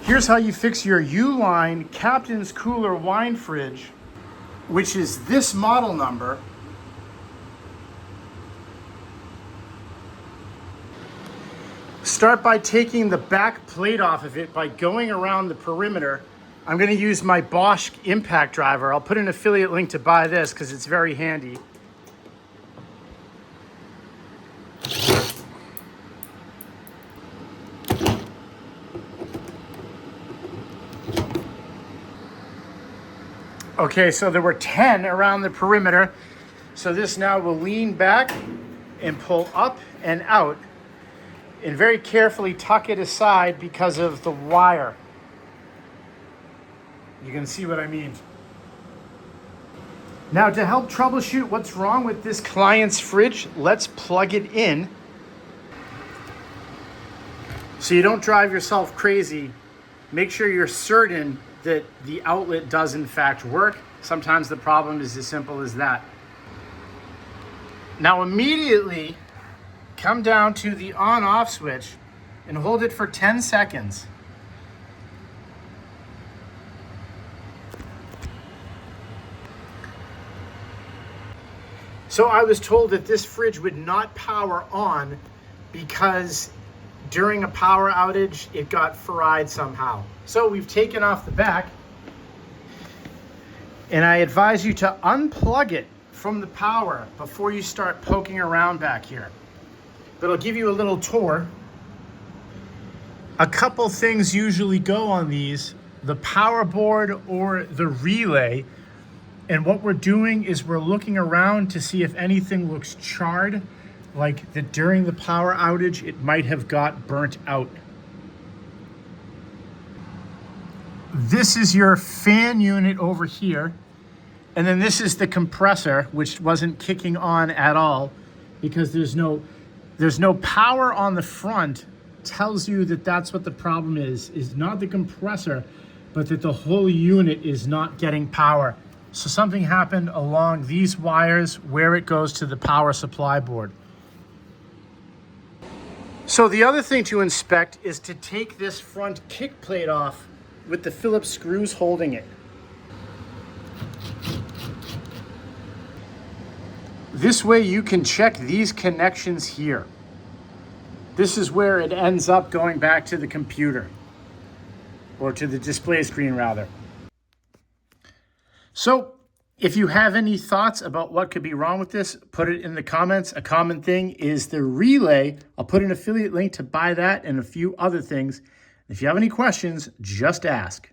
Here's how you fix your Uline Captain's Cooler wine fridge, which is this model number. Start by taking the back plate off of it by going around the perimeter. I'm going to use my Bosch impact driver. I'll put an affiliate link to buy this because it's very handy. Okay, so there were 10 around the perimeter. So this now will lean back and pull up and out and very carefully tuck it aside because of the wire. You can see what I mean. Now to help troubleshoot what's wrong with this client's fridge, let's plug it in. So you don't drive yourself crazy. Make sure you're certain that the outlet does in fact work. Sometimes the problem is as simple as that. Now immediately come down to the on-off switch and hold it for 10 seconds. So I was told that this fridge would not power on because during a power outage, it got fried somehow. So we've taken off the back, and I advise you to unplug it from the power before you start poking around back here. But I'll give you a little tour. A couple things usually go on these, the power board or the relay. And what we're doing is we're looking around to see if anything looks charred, like that during the power outage, it might have got burnt out. This is your fan unit over here. And then this is the compressor, which wasn't kicking on at all because there's no power on the front. Tells you that that's what the problem is not the compressor, but that the whole unit is not getting power. So something happened along these wires where it goes to the power supply board. So the other thing to inspect is to take this front kick plate off with the Phillips screws holding it. This way you can check these connections here. This is where it ends up going back to the computer, or to the display screen rather. So if you have any thoughts about what could be wrong with this, put it in the comments. A common thing is the relay. I'll put an affiliate link to buy that and a few other things. If you have any questions, just ask.